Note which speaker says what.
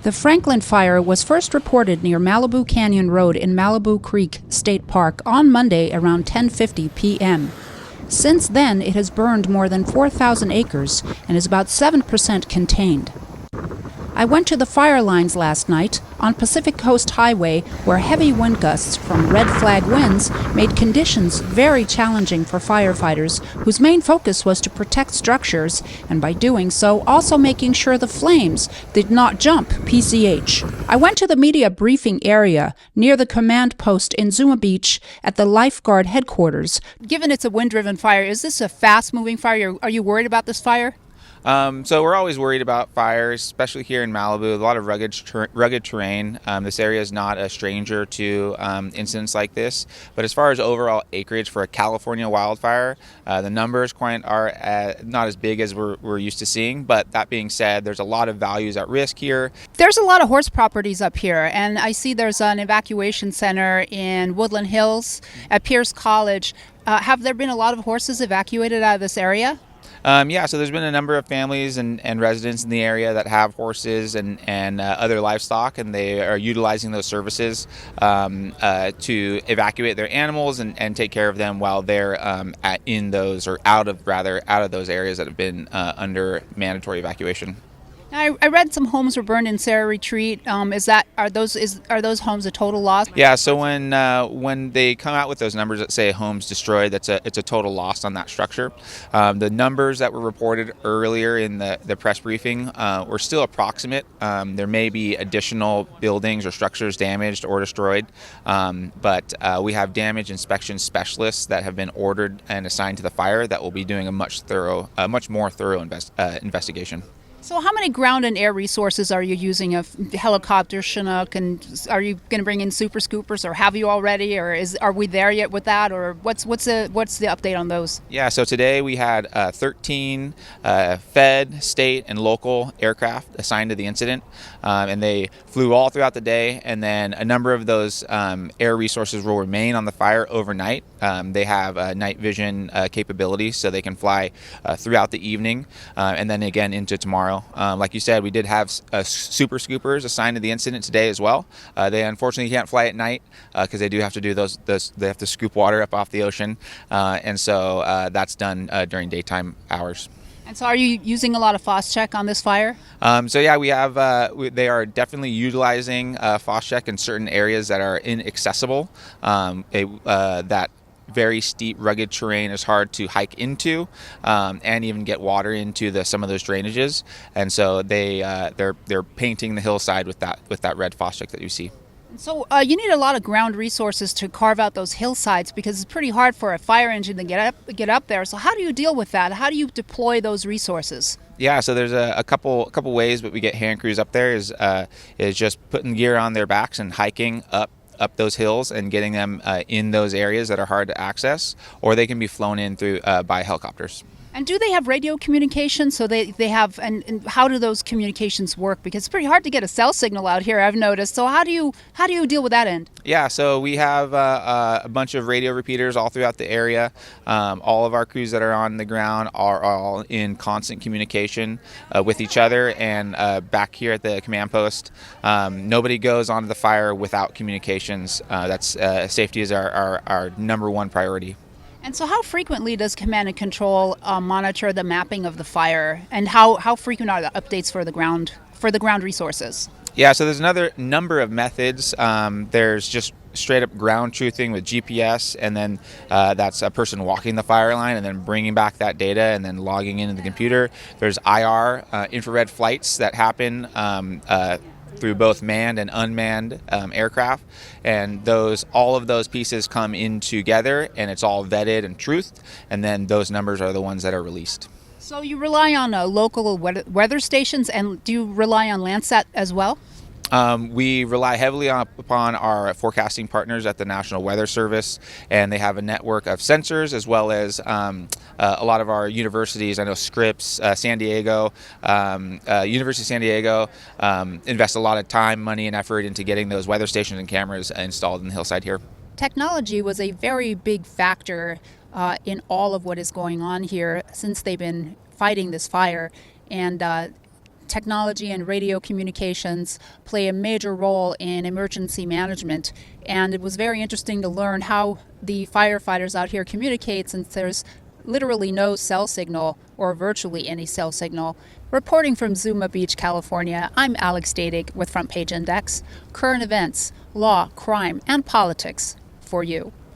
Speaker 1: The Franklin fire was first reported near Malibu Canyon Road in Malibu Creek State Park on Monday around 10:50 p.m. Since then, it has burned more than 4,000 acres and is about 7% contained. I went to the fire lines last night on Pacific Coast Highway, where heavy wind gusts from red flag winds made conditions very challenging for firefighters, whose main focus was to protect structures, and by doing so, also making sure the flames did not jump PCH. I went to the media briefing area near the command post in Zuma Beach at the lifeguard headquarters. Given it's a wind-driven fire, is this a fast-moving fire? Are you worried about this fire?
Speaker 2: So we're always worried about fires, especially here in Malibu. A lot of rugged terrain. This area is not a stranger to incidents like this. But as far as overall acreage for a California wildfire, the numbers are not as big as we're used to seeing. But that being said, there's a lot of values at risk here.
Speaker 1: There's a lot of horse properties up here, and I see there's an evacuation center in Woodland Hills at Pierce College. Have there been a lot of horses evacuated out of this area?
Speaker 2: So there's been a number of families and residents in the area that have horses and other livestock, and they are utilizing those services to evacuate their animals and take care of them while they're out of those areas that have been under mandatory evacuation.
Speaker 1: I read some homes were burned in Sarah Retreat. Are those homes a total loss?
Speaker 2: Yeah. So when they come out with those numbers that say homes destroyed, it's a total loss on that structure. The numbers that were reported earlier in the press briefing were still approximate. There may be additional buildings or structures damaged or destroyed, but we have damage inspection specialists that have been ordered and assigned to the fire that will be doing a much more thorough investigation.
Speaker 1: So how many ground and air resources are you using? A helicopter, Chinook, and are you going to bring in super scoopers, or have you already, or are we there yet with that, or what's the update on those?
Speaker 2: Yeah, so today we had 13 Fed, state, and local aircraft assigned to the incident, and they flew all throughout the day, and then a number of those air resources will remain on the fire overnight. They have night vision capabilities, so they can fly throughout the evening, and then again into tomorrow. Like you said, we did have super scoopers assigned to the incident today as well. They unfortunately can't fly at night because they do have to do those. They have to scoop water up off the ocean, and so that's done during daytime hours.
Speaker 1: And so, are you using a lot of FOSCHEC on this fire?
Speaker 2: We have. They are definitely utilizing FOSCHEC in certain areas that are inaccessible. That very steep, rugged terrain is hard to hike into, and even get water into some of those drainages. And so they're painting the hillside with that red FOSCHEC that you see.
Speaker 1: So you need a lot of ground resources to carve out those hillsides, because it's pretty hard for a fire engine to get up there. So how do you deal with that? How do you deploy those resources?
Speaker 2: Yeah, so there's a couple ways, but we get hand crews up there is just putting gear on their backs and hiking up those hills and getting them in those areas that are hard to access, or they can be flown in through by helicopters.
Speaker 1: And do they have radio communication? So they have, and how do those communications work? Because it's pretty hard to get a cell signal out here, I've noticed. So how do you deal with that end?
Speaker 2: Yeah, so we have a bunch of radio repeaters all throughout the area. All of our crews that are on the ground are all in constant communication with each other, and back here at the command post, nobody goes onto the fire without communications. Safety is our number one priority.
Speaker 1: And so how frequently does Command and Control monitor the mapping of the fire, and how frequent are the updates for the ground resources?
Speaker 2: Yeah, so there's another number of methods. There's just straight up ground truthing with GPS, and then that's a person walking the fire line and then bringing back that data and then logging into the computer. There's IR, infrared flights that happen through both manned and unmanned aircraft, and all of those pieces come in together, and it's all vetted and truthed, and then those numbers are the ones that are released.
Speaker 1: So you rely on local weather stations, and do you rely on Landsat as well?
Speaker 2: We rely heavily upon our forecasting partners at the National Weather Service, and they have a network of sensors, as well as a lot of our universities. I know Scripps, San Diego, University of San Diego invest a lot of time, money, and effort into getting those weather stations and cameras installed in the hillside here.
Speaker 1: Technology was a very big factor in all of what is going on here since they've been fighting this fire, and technology and radio communications play a major role in emergency management. And it was very interesting to learn how the firefighters out here communicate, since there's literally no cell signal, or virtually any cell signal. Reporting from Zuma Beach, California, I'm Alex Dadig with Front Page Index. Current events, law, crime, and politics for you.